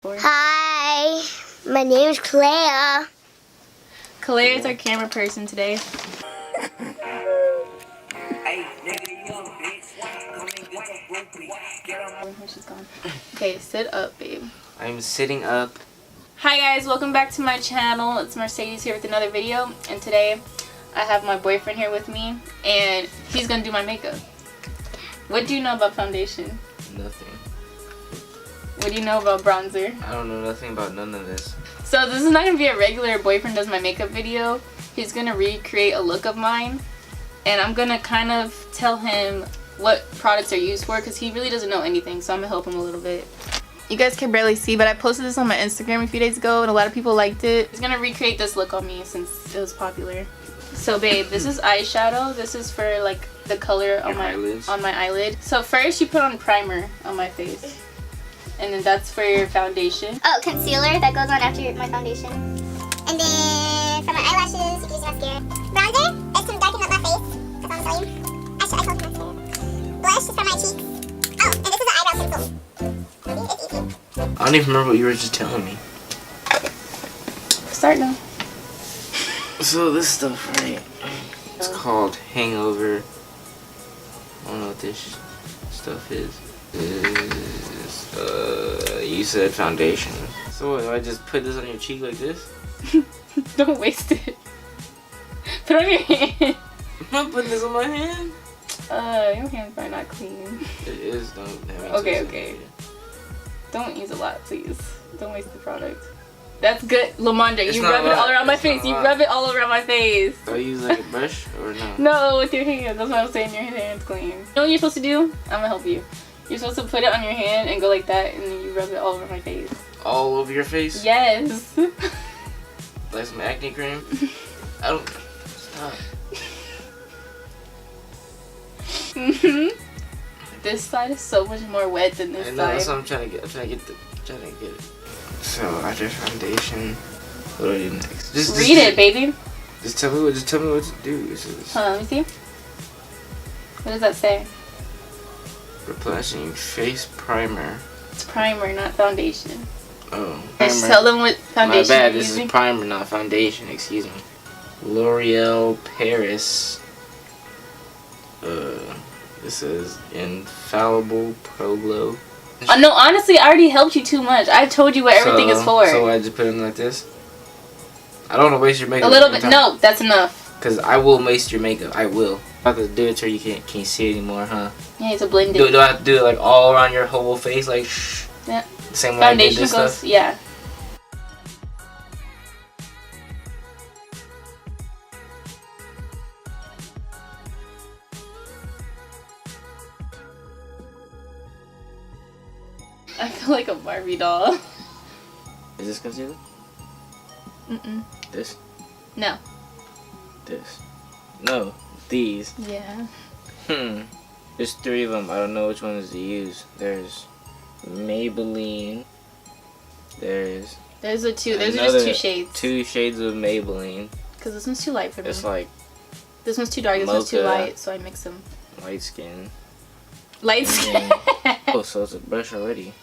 Hi, my name is Claire. Claire is our camera person today. She's gone. Okay, sit up, babe. I'm sitting up. Hi guys, welcome back to my channel. It's Mercedes here with another video, and today I have my boyfriend here with me, and he's gonna do my makeup. What do you know about foundation? Nothing. What do you know about bronzer? I don't know nothing about none of this. So this is not gonna be a regular boyfriend does my makeup video. He's gonna recreate a look of mine, and I'm gonna kind of tell him what products are used for, because he really doesn't know anything, so I'm gonna help him a little bit. You guys can barely see, but I posted this on my Instagram a few days ago, and a lot of people liked it. He's gonna recreate this look on me since it was popular. So babe, this is eyeshadow. This is for like the color on my eyelid. So first you put on primer on my face, and then that's for your foundation. Oh, concealer that goes on after my foundation. And then for my eyelashes, you can use mascara. Bronzer is to darken up my face. That's all I'm showing you. Actually, I told you mascara. Blush is for my cheeks. Oh, and this is an eyebrow pencil. It's easy. I don't even remember what you were just telling me. Start now. So this stuff, right? It's called Hangover. I don't know what this stuff is. You said foundation. So what, do I just put this on your cheek like this? Don't waste it. Put it on your hand. I'm not putting this on my hand. Your hands are not clean. It is, don't. Okay. Don't use a lot, please. Don't waste the product. That's good, Lamondra. You rub it all around my face. You rub it all around my face. Do I use like a brush or no? No, with your hands. That's what I'm saying. Your hand's clean. You know what you're supposed to do? I'm gonna help you. You're supposed to put it on your hand and go like that, and then you rub it all over my face. All over your face? Yes. Like some acne cream? I don't. Stop. This side is so much more wet than this side. That's what I'm trying to get. I'm trying to get it. So after foundation, what do I do next? Just read it, baby. Just tell me what to do. Hold on, let me see. What does that say? Replenishing face primer. It's primer, not foundation. Oh. Just tell them what foundation My bad. you're This using. is primer, not foundation. Excuse me. L'Oreal Paris. This is Infallible Pro Glow. No, honestly, I already helped you too much. I told you what everything is for. So I just put it in like this? I don't want to waste your makeup. A little bit. No, that's enough. Because I will waste your makeup. I will. I have to do it so you can't see it anymore, huh? Yeah, it's a blend. Do I have to do it like all around your whole face? Like, shh. Yeah. The same way foundation I did this goes, stuff? yeah. I feel like a Barbie doll. Is this concealer? Mm-mm. This? No. This? No. These. Yeah. There's 3 of them. I don't know which ones to use. There's Maybelline. There's the 2. Those are just 2 shades. 2 shades of Maybelline. Because this one's too light for me. It's like this one's too dark. This one's too light, so I mix them. light skin. Light skin. Oh, so it's a brush already.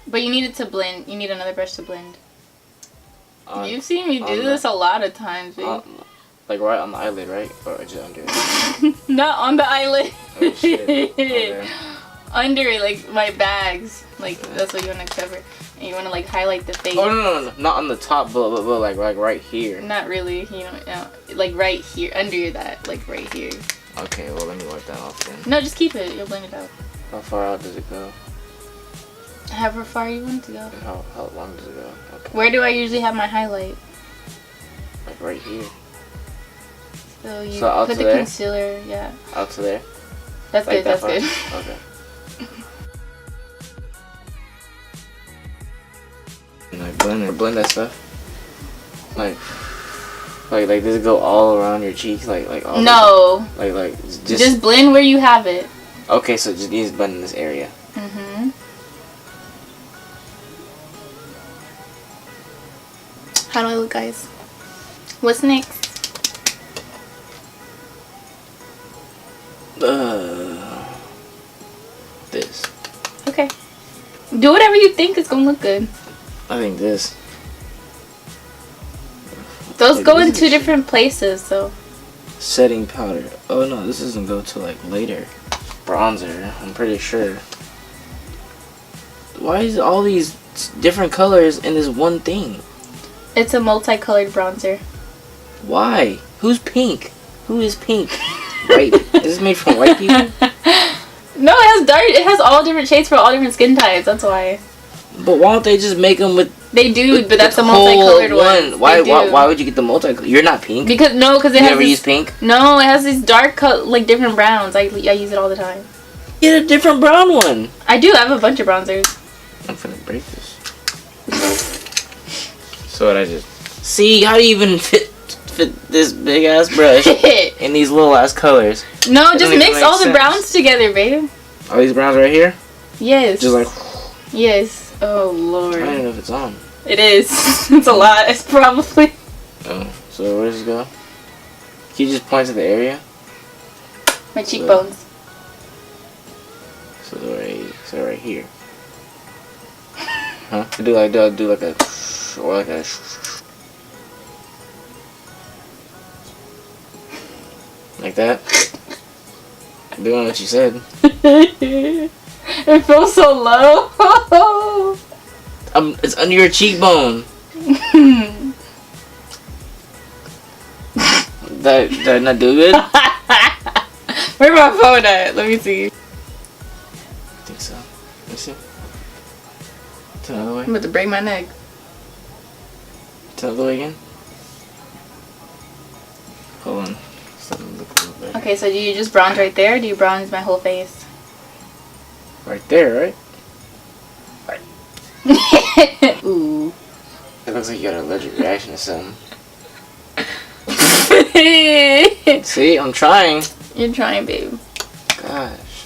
But you need it to blend. You need another brush to blend. You've seen me do this a lot of times, babe. Like right on the eyelid, right? Or just under it? Not on the eyelid. Oh, shit. Okay. Under it, like my bags. Like that's what you want to cover. And you want to like highlight the face. Oh no, not on the top, but like right here. Not really, you know, like right here, under that, like right here. Okay, well let me wipe that off then. No, just keep it. You'll blend it out. How far out does it go? However far you want it to go. How long does it go? Okay. Where do I usually have my highlight? Like right here. So you So out put to the there? concealer, yeah. Out to there? That's Like good, that's that good. far? Okay. And I blend that stuff. Like does it go all around your cheeks? Like all No. like just blend where you have it. Okay, so just blend in this area. How do I look, guys? What's next? This. Okay. Do whatever you you think is gonna look good? I think this. Those Like, go this in is two shit. different places, so. Setting powder. Oh no, this doesn't go to like later. Bronzer, I'm pretty sure. Why is all these different colors in this one thing? It's a multicolored bronzer. Why? Who's pink? Who is pink? White? Is this made from white people? No, it has dark. It has all different shades for all different skin types. That's why. But why don't they just make them with? They do, with but that's the a multicolored whole one. Why? They do. Why would you get the multicolored? You're not pink. Because it You has never this, use pink. No, it has these dark like different browns. I use it all the time. Get a different brown one. I do. I have a bunch of bronzers. I'm finna break this. So what I just see? How do you even fit this big ass brush in these little ass colors? No, That just doesn't mix even all make the sense. browns together, babe. All these browns right here, Yes. just like Yes. Oh I don't lord. even know if it's on. It is. It's a lot. It's probably. Oh, so where does it go? Can you just point to the area? My cheekbones. So right here. Huh? Do like a or like a. Like that. Doing what you said. It feels so low. It's under your cheekbone. That not do good? Where my phone at? Let me see. I think so. Let me see. Turn the other way. I'm about to break my neck. Turn the other way again. Hold on. Something look a little better. Okay, so do you just bronze right there, or do you bronze my whole face? Right there, right? Ooh. It looks like you got an allergic reaction to something. See, I'm trying. You're trying, babe. Gosh.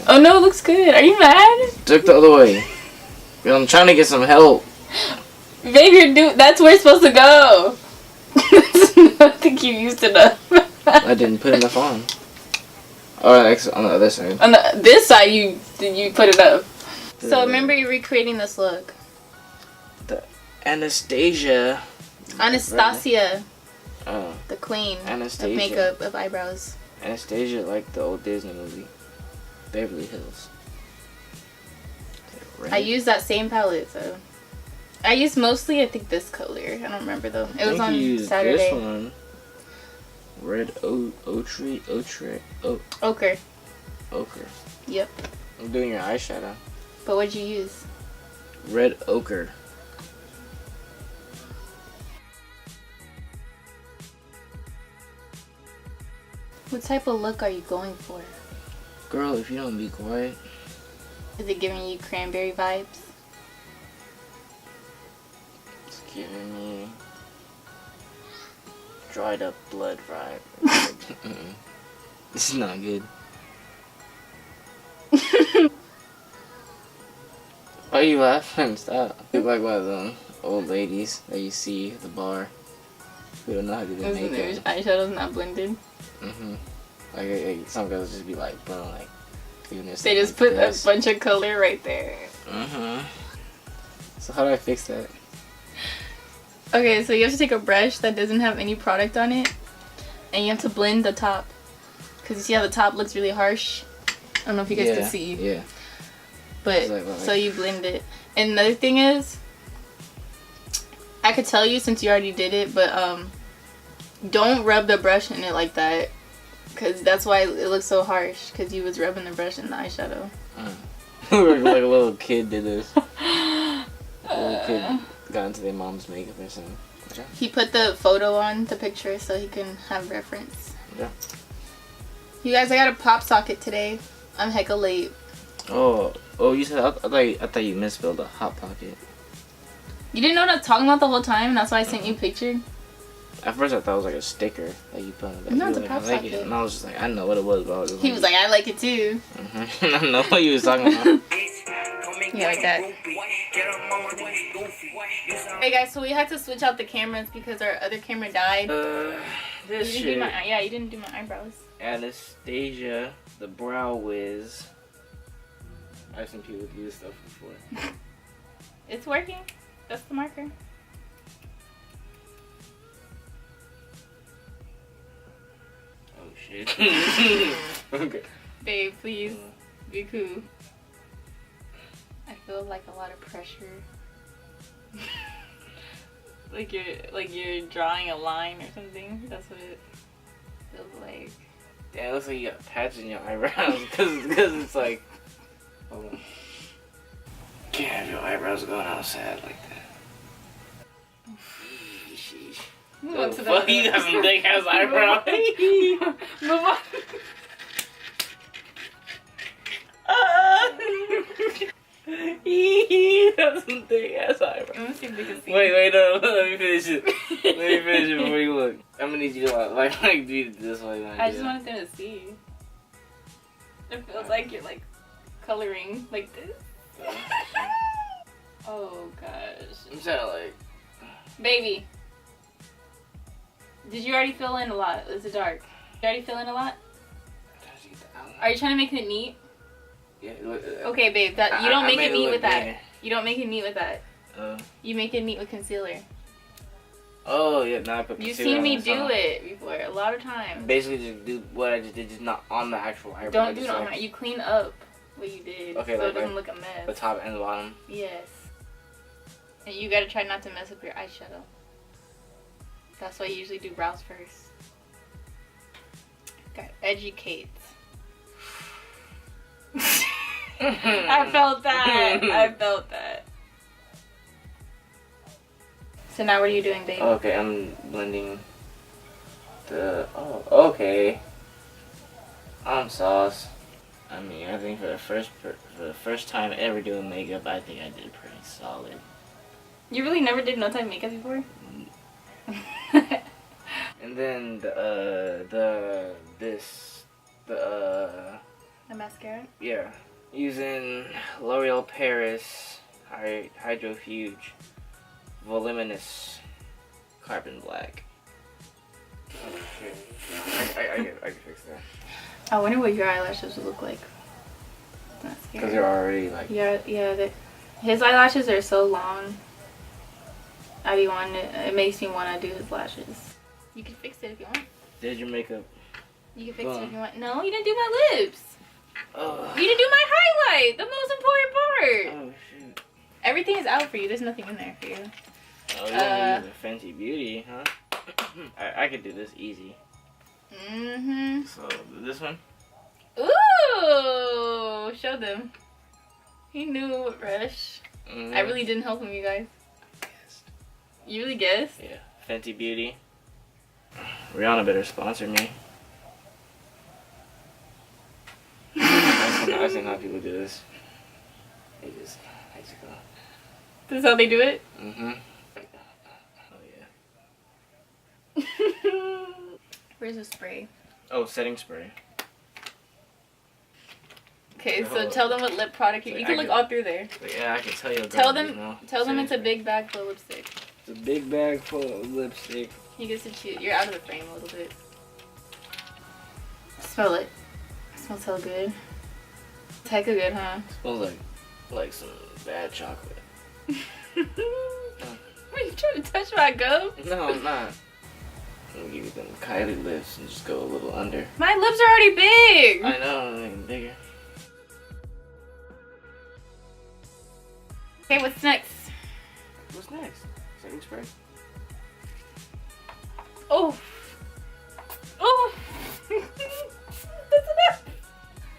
Oh no, it looks good. Are you mad? Took the other way. Yo, I'm trying to get some help. Babe, that's where it's supposed to go. I don't think you used enough. I didn't put enough on. Oh, next on the other side. On this side, you put it up. So remember, you're recreating this look. The Anastasia. Anastasia, Oh, the queen Anastasia. of makeup, of eyebrows. Anastasia, like the old Disney movie, Beverly Hills. I used that same palette, so. I used mostly, I think, this color. I don't remember though. It was on you used Saturday. This one. Red ochre. Ochre. Ochre. Yep. I'm doing your eyeshadow. But what'd you use? Red ochre. What type of look are you going for? Girl, if you don't be quiet. Is it giving you cranberry vibes? It's giving me dried up blood vibe. This is not good. Why are you laughing? Stop. You look like one of them old ladies that you see at the bar who don't know how to do their Isn't their makeup. eyeshadow's not blended? Like some girls just be like, bro, like doing this. They just put a bunch of color right there. So how do I fix that? Okay, so you have to take a brush that doesn't have any product on it, and you have to blend the top. Cause you see how the top looks really harsh. I don't know if you guys can see. Yeah. But so you blend it. And another thing is, I could tell you since you already did it, but don't rub the brush in it like that, cause that's why it looks so harsh. Cause you was rubbing the brush in the eyeshadow. Like a little kid did this. A little kid got into their mom's makeup or something. Okay. He put the photo on the picture so he can have reference. Yeah. You guys, I got a pop socket today. I'm hecka late. Oh, you said I thought you misspelled a hot pocket. You didn't know what I was talking about the whole time, and that's why I sent you a picture. At first I thought it was like a sticker that you put on the back. No, You it's were a like, pop I like it. socket. And I was just like, I know what it was, but I was just He was like, I like it too. I don't know what you was talking about. Yeah, like that. Hey guys, so we had to switch out the cameras because our other camera died. This You didn't do shit. you didn't do my eyebrows. Anastasia, the brow whiz. I've seen people do this stuff before. It's working. That's the marker. Oh shit. Okay. Babe, please be cool. I feel like a lot of pressure. like you're drawing a line or something. That's what it feels like. Yeah, it looks like you got patches in your eyebrows because it's like, hold on. Can't have your eyebrows going out sad like that. Sheesh. Move Oh, on to the fuck, you got some big ass eyebrows. Move on. That's some big ass eyebrows. Let me see if they can see. Wait, no, let me finish it. Let me finish it before you look. I'm gonna need you to like do it this way. I just wanted them to see. It feels like you're like coloring like this. Oh gosh. I'm trying to like. Baby. Did you already fill in a lot? Is it dark? You already fill in a lot? Are you trying to make it neat? Yeah. Okay, babe. That you don't make it neat with that. big. You don't make it neat with that. You make it neat with concealer. Oh yeah, now I put You've concealer seen me on do top. it before a lot of times. Basically, just do what I just did, just not on the actual eyebrow. Don't do just it on like my. You clean up what you did, Okay, so like it doesn't look a mess. the top and the bottom. Yes. And you gotta try not to mess up your eyeshadow. That's why you usually do brows first. Gotta educate. I felt that. I felt that. So now what are you doing, baby? Okay, I'm blending the. Oh, okay. I'm sauce. I mean, I think for the first time ever doing makeup, I think I did pretty solid. You really never did no type makeup before? And then the mascara? yeah, using L'Oreal Paris Hydrofuge Voluminous Carbon Black. Oh shit! I can fix that. I wonder what your eyelashes would look like. Because they're already like. Yeah. His eyelashes are so long. It makes me want to do his lashes. You can fix it if you want. Did your makeup? You can fix it if you want. No, you didn't do my lips. Oh. You didn't do my highlight. The most important part. Oh shoot! Everything is out for you. There's nothing in there for you. Oh, you're gonna use a Fenty Beauty, huh? I could do this easy. Mm-hmm. So this one. Ooh, show them. He knew it, Rush. Mm-hmm. I really didn't help him, you guys. You really guessed? Yeah, Fenty Beauty. Rihanna better sponsor me. I've seen how people do this. They just go. This is how they do it? Mm-hmm. Oh yeah. Where's the spray? Oh, setting spray. Okay, so tell them what lip product you can look all through there. Yeah, I can tell you. Tell them it's a big bag full of lipstick. It's a big bag full of lipstick. He gets to choose. You're out of the frame a little bit. Smell it. It smells so good. It's hecka good, huh? Smells like some bad chocolate. Are you trying to touch my gum? No, I'm not. I'm gonna give you them Kylie lips and just go a little under. My lips are already big. I know, I'm making bigger. Okay, what's next? What's next? Setting spray? Oh. Oh. That's enough.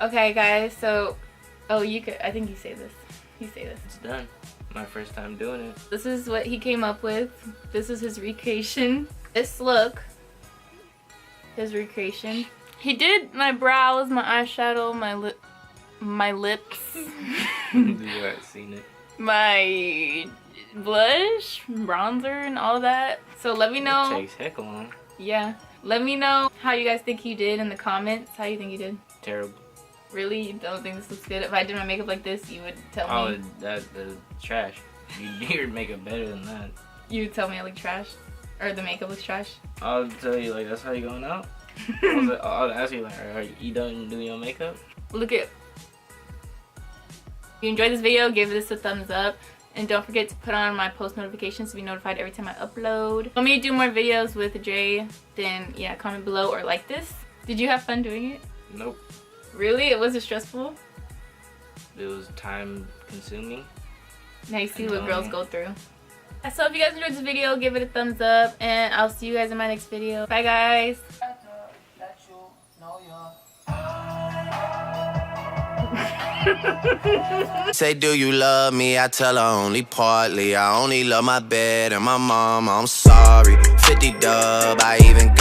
Okay, guys, so. Oh, you could. I think you say this. You say this. It's done. My first time doing it. This is what he came up with. This is his recreation. This look. His recreation. He did my brows, my eyeshadow, my lips. You haven't seen it. My blush, bronzer, and all that. So let me know. It takes heck long. Yeah. Let me know how you guys think you did in the comments. How you think you did? Terrible. Really? You don't think this looks good? If I did my makeup like this, you would tell me? Oh, that's trash. You do your makeup better than that. You would tell me I look trash? Or the makeup looks trash? I'll tell you, like, that's how you going out? I'll ask you, like, are you done doing your makeup? Look at. If you enjoyed this video, give this a thumbs up. And don't forget to put on my post notifications to be notified every time I upload. Want me to do more videos with Dre? Then yeah, comment below or like this. Did you have fun doing it? Nope. Really? It wasn't stressful? It was time consuming. Now you see what girls go through. So if you guys enjoyed this video, give it a thumbs up. And I'll see you guys in my next video. Bye guys. Say, do you love me? I tell her only partly. I only love my bed and my mom. I'm sorry. 50 dub, I even got